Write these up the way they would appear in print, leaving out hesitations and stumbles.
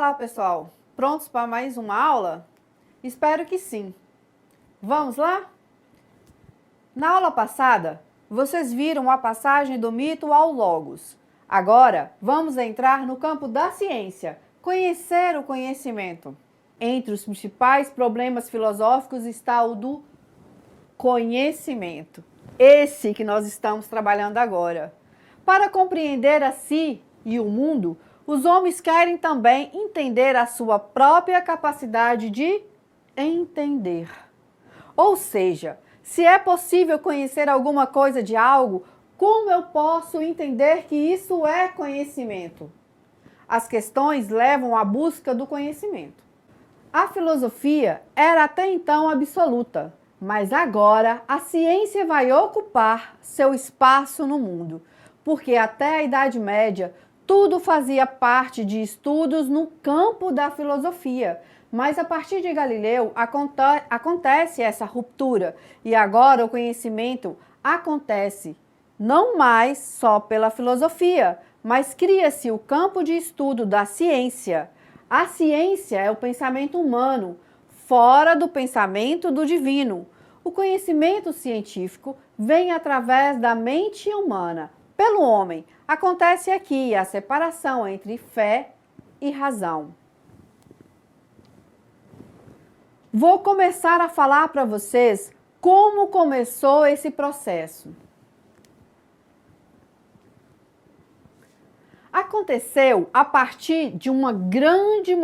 Olá, pessoal! Prontos para mais uma aula? Espero que sim. Vamos lá? Na aula passada, vocês viram a passagem do mito ao logos. Agora, vamos entrar no campo da ciência, conhecer o conhecimento. Entre os principais problemas filosóficos está o do conhecimento. Esse que nós estamos trabalhando agora. Para compreender a si e o mundo, os homens querem também entender a sua própria capacidade de entender. Ou seja, se é possível conhecer alguma coisa de algo, como eu posso entender que isso é conhecimento? As questões levam à busca do conhecimento. A filosofia era até então absoluta, mas agora a ciência vai ocupar seu espaço no mundo, porque até a Idade Média tudo fazia parte de estudos no campo da filosofia, mas a partir de Galileu acontece essa ruptura e agora o conhecimento acontece não mais só pela filosofia, mas cria-se o campo de estudo da ciência. A ciência é o pensamento humano, fora do pensamento do divino. O conhecimento científico vem através da mente humana, pelo homem. Acontece aqui a separação entre fé e razão. Vou começar a falar para vocês como começou esse processo. Aconteceu a partir de um grande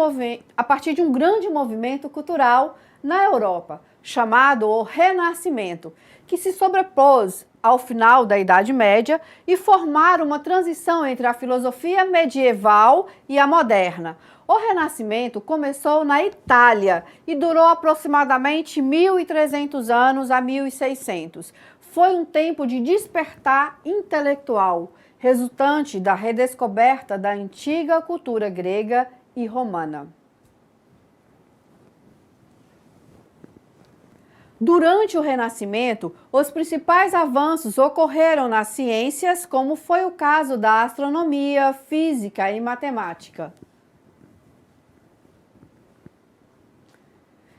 movimento cultural na Europa, chamado o Renascimento, que se sobrepôs ao final da Idade Média e formaram uma transição entre a filosofia medieval e a moderna. O Renascimento começou na Itália e durou aproximadamente 1.300 anos a 1.600. Foi um tempo de despertar intelectual, resultante da redescoberta da antiga cultura grega e romana. Durante o Renascimento, os principais avanços ocorreram nas ciências, como foi o caso da astronomia, física e matemática.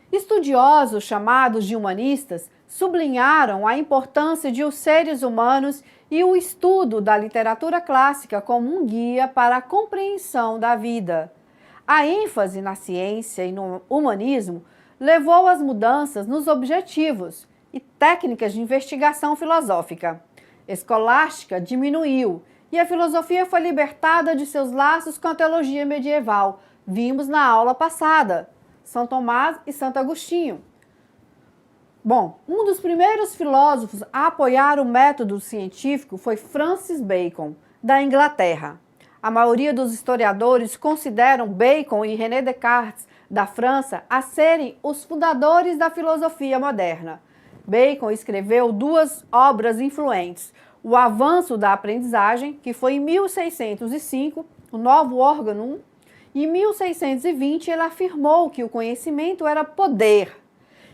Estudiosos chamados de humanistas sublinharam a importância de os seres humanos e o estudo da literatura clássica como um guia para a compreensão da vida. A ênfase na ciência e no humanismo levou às mudanças nos objetivos e técnicas de investigação filosófica. Escolástica diminuiu e a filosofia foi libertada de seus laços com a teologia medieval. Vimos na aula passada, São Tomás e Santo Agostinho. Bom, um dos primeiros filósofos a apoiar o método científico foi Francis Bacon, da Inglaterra. A maioria dos historiadores consideram Bacon e René Descartes, da França, a serem os fundadores da filosofia moderna. Bacon escreveu duas obras influentes: O Avanço da Aprendizagem, que foi em 1605, O Novo Órgão, e em 1620 ele afirmou que o conhecimento era poder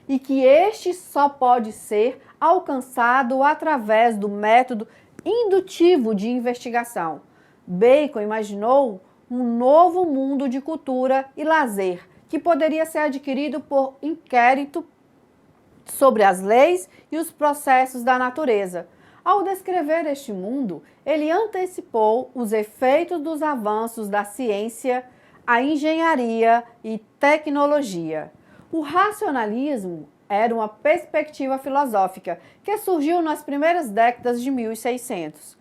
e que este só pode ser alcançado através do método indutivo de investigação. Bacon imaginou um novo mundo de cultura e lazer que poderia ser adquirido por inquérito sobre as leis e os processos da natureza. Ao descrever este mundo, ele antecipou os efeitos dos avanços da ciência, a engenharia e tecnologia. O racionalismo era uma perspectiva filosófica que surgiu nas primeiras décadas de 1600.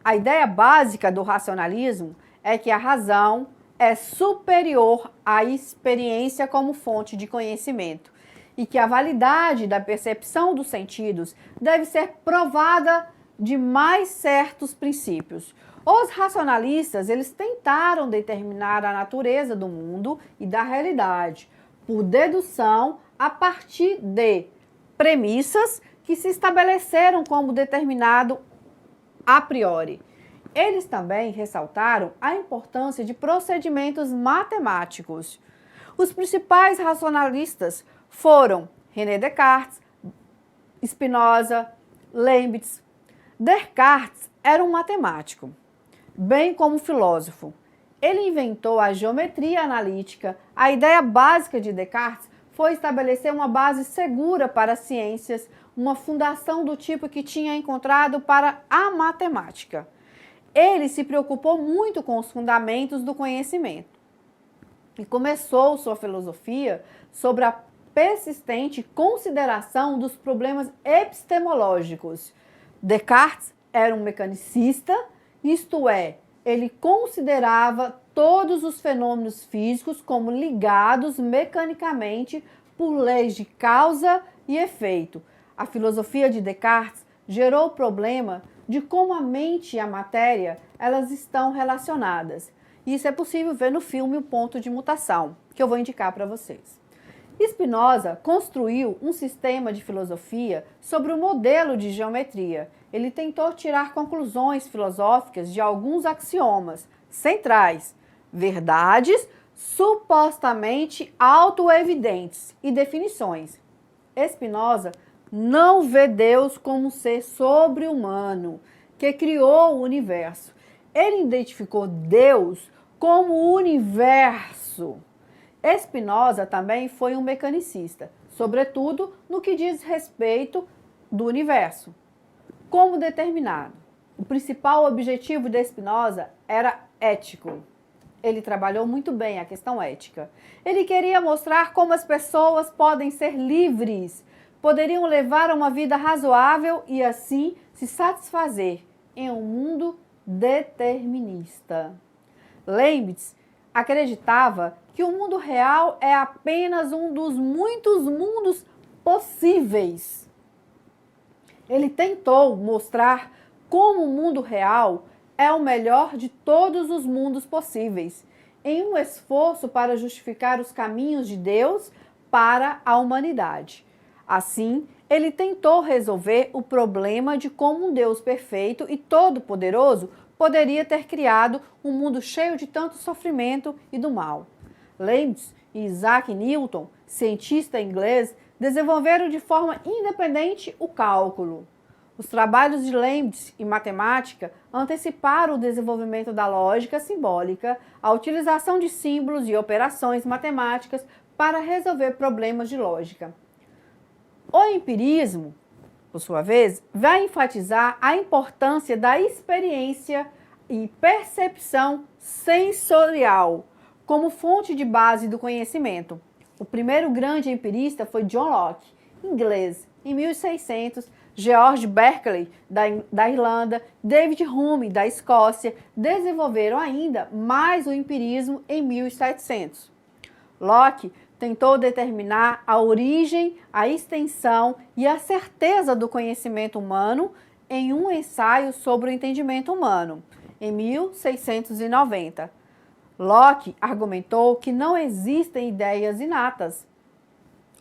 A ideia básica do racionalismo é que a razão é superior à experiência como fonte de conhecimento e que a validade da percepção dos sentidos deve ser provada de mais certos princípios. Os racionalistas, eles tentaram determinar a natureza do mundo e da realidade por dedução a partir de premissas que se estabeleceram como determinado a priori. Eles também ressaltaram a importância de procedimentos matemáticos. Os principais racionalistas foram René Descartes, Spinoza, Leibniz. Descartes era um matemático, bem como filósofo. ele inventou a geometria analítica. A ideia básica de Descartes foi estabelecer uma base segura para as ciências, uma fundação do tipo que tinha encontrado para a matemática. Ele se preocupou muito com os fundamentos do conhecimento e começou sua filosofia sobre a persistente consideração dos problemas epistemológicos. Descartes era um mecanicista, isto é, ele considerava todos os fenômenos físicos como ligados mecanicamente por leis de causa e efeito. A filosofia de Descartes gerou o problema de como a mente e a matéria elas estão relacionadas. Isso é possível ver no filme O Ponto de Mutação, que eu vou indicar para vocês. Spinoza construiu um sistema de filosofia sobre o modelo de geometria. Ele tentou tirar conclusões filosóficas de alguns axiomas centrais, verdades supostamente autoevidentes e definições. Spinoza não vê Deus como um ser sobre-humano que criou o universo. Ele identificou Deus como o universo. Spinoza também foi um mecanicista, sobretudo no que diz respeito do universo. Como determinado? O principal objetivo de Spinoza era ético. Ele trabalhou muito bem a questão ética. Ele queria mostrar como as pessoas podem ser livres, poderiam levar uma vida razoável e assim se satisfazer em um mundo determinista. Leibniz acreditava que o mundo real é apenas um dos muitos mundos possíveis. Ele tentou mostrar como o mundo real é o melhor de todos os mundos possíveis, em um esforço para justificar os caminhos de Deus para a humanidade. Assim, ele tentou resolver o problema de como um Deus perfeito e todo-poderoso poderia ter criado um mundo cheio de tanto sofrimento e do mal. Leibniz e Isaac Newton, cientista inglês, desenvolveram de forma independente o cálculo. Os trabalhos de Leibniz em matemática anteciparam o desenvolvimento da lógica simbólica, a utilização de símbolos e operações matemáticas para resolver problemas de lógica. O empirismo, por sua vez, vai enfatizar a importância da experiência e percepção sensorial como fonte de base do conhecimento. O primeiro grande empirista foi John Locke, inglês, em 1600, George Berkeley, da Irlanda, David Hume, da Escócia, desenvolveram ainda mais o empirismo em 1700. Locke tentou determinar a origem, a extensão e a certeza do conhecimento humano em um ensaio sobre o entendimento humano, em 1690. Locke argumentou que não existem ideias inatas,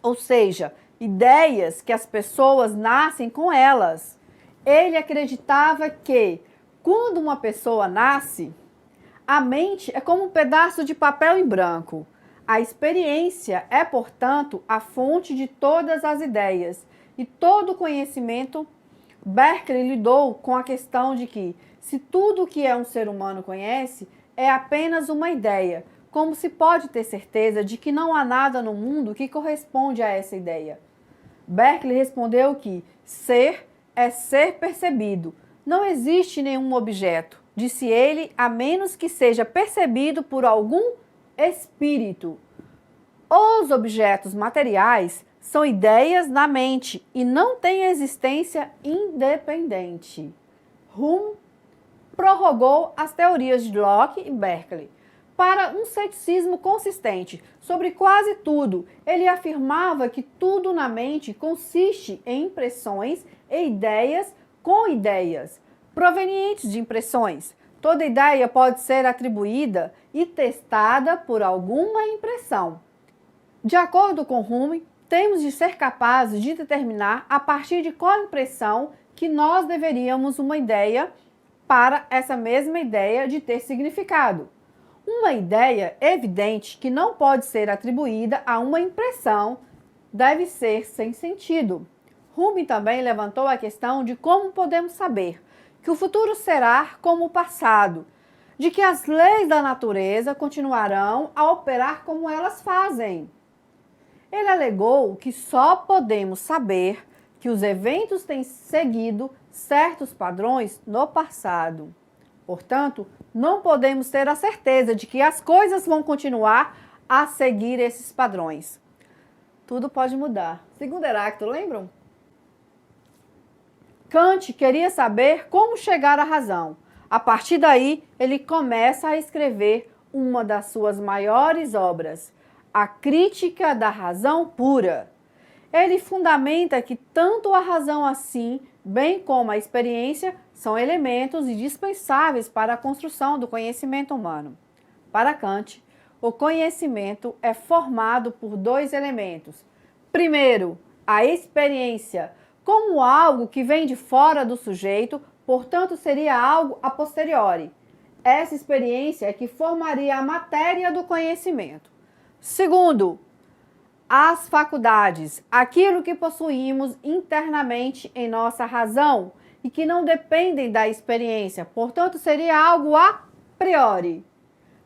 ou seja, ideias que as pessoas nascem com elas. Ele acreditava que, quando uma pessoa nasce, a mente é como um pedaço de papel em branco. A experiência é, portanto, a fonte de todas as ideias e todo conhecimento. Berkeley lidou com a questão de que, se tudo o que um ser humano conhece é apenas uma ideia, como se pode ter certeza de que não há nada no mundo que corresponde a essa ideia? Berkeley respondeu que ser é ser percebido. Não existe nenhum objeto, disse ele, a menos que seja percebido por algum espírito. Os objetos materiais são ideias na mente e não têm existência independente. Hume prorrogou as teorias de Locke e Berkeley. Para um ceticismo consistente sobre quase tudo, ele afirmava que tudo na mente consiste em impressões e ideias com ideias, provenientes de impressões. Toda ideia pode ser atribuída e testada por alguma impressão. De acordo com Hume, temos de ser capazes de determinar a partir de qual impressão que nós deveríamos uma ideia para essa mesma ideia de ter significado. Uma ideia evidente que não pode ser atribuída a uma impressão deve ser sem sentido. Hume também levantou a questão de como podemos saber que o futuro será como o passado. de que as leis da natureza continuarão a operar como elas fazem. Ele alegou que só podemos saber que os eventos têm seguido certos padrões no passado. Portanto, não podemos ter a certeza de que as coisas vão continuar a seguir esses padrões. Tudo pode mudar. Segundo Heráclito, lembram? Kant queria saber como chegar à razão. A partir daí, ele começa a escrever uma das suas maiores obras, A Crítica da Razão Pura. Ele fundamenta que tanto a razão assim, bem como a experiência, são elementos indispensáveis para a construção do conhecimento humano. Para Kant, o conhecimento é formado por dois elementos. Primeiro, a experiência, como algo que vem de fora do sujeito, portanto seria algo a posteriori. Essa experiência é que formaria a matéria do conhecimento. Segundo, as faculdades, aquilo que possuímos internamente em nossa razão e que não dependem da experiência, portanto seria algo a priori.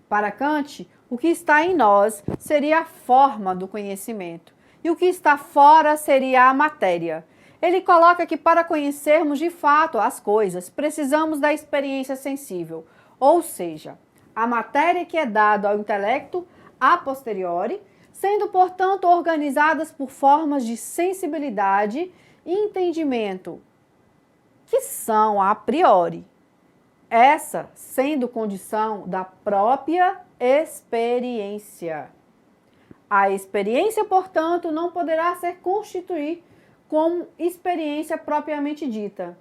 Para Kant, o que está em nós seria a forma do conhecimento e o que está fora seria a matéria. Ele coloca que para conhecermos de fato as coisas, precisamos da experiência sensível, ou seja, a matéria que é dada ao intelecto a posteriori, sendo, portanto, organizadas por formas de sensibilidade e entendimento, que são a priori. Essa sendo condição da própria experiência. A experiência, portanto, não poderá ser constituída como experiência propriamente dita.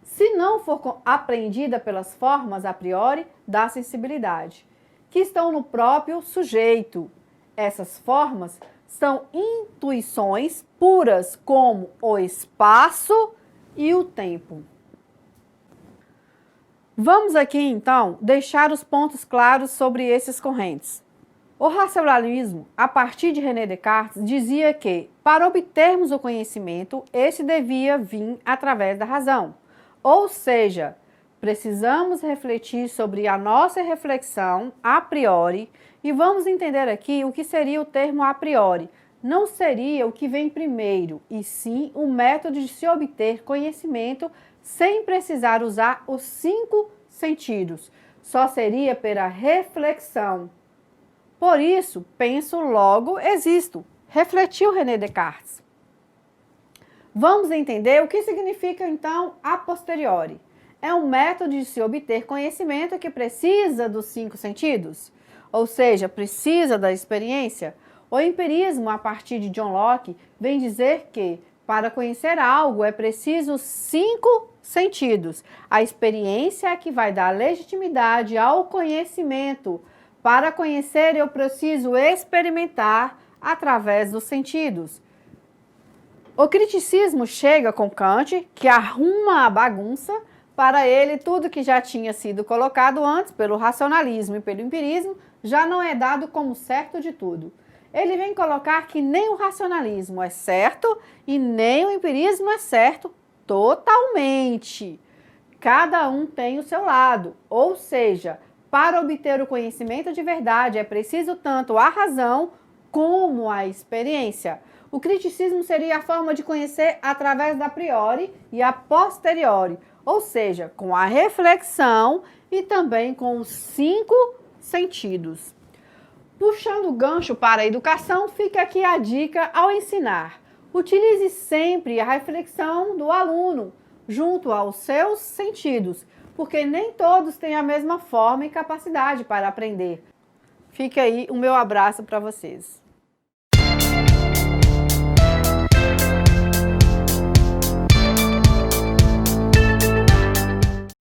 Se não for apreendida pelas formas a priori da sensibilidade, que estão no próprio sujeito. Essas formas são intuições puras como o espaço e o tempo. Vamos aqui, então, deixar os pontos claros sobre esses correntes. O racionalismo, a partir de René Descartes, dizia que, para obtermos o conhecimento, esse devia vir através da razão. Ou seja, precisamos refletir sobre a nossa reflexão a priori e vamos entender aqui o que seria o termo a priori. Não seria o que vem primeiro, e sim o método de se obter conhecimento sem precisar usar os 5 sentidos. Só seria pela reflexão. Por isso, penso, logo existo. Refletiu René Descartes. Vamos entender o que significa, então, a posteriori. É um método de se obter conhecimento que precisa dos 5 sentidos, ou seja, precisa da experiência. O empirismo, a partir de John Locke, vem dizer que, para conhecer algo, é preciso 5 sentidos. A experiência é que vai dar legitimidade ao conhecimento. Para conhecer, eu preciso experimentar através dos sentidos. O criticismo chega com Kant, que arruma a bagunça. Para ele, tudo que já tinha sido colocado antes pelo racionalismo e pelo empirismo já não é dado como certo de tudo. Ele vem colocar que nem o racionalismo é certo e nem o empirismo é certo totalmente. Cada um tem o seu lado, ou seja, para obter o conhecimento de verdade é preciso tanto a razão como a experiência. O criticismo seria a forma de conhecer através da priori e a posteriori, ou seja, com a reflexão e também com os 5 sentidos. Puxando o gancho para a educação, fica aqui a dica ao ensinar. Utilize sempre a reflexão do aluno junto aos seus sentidos, porque nem todos têm a mesma forma e capacidade para aprender. Fica aí o meu abraço para vocês.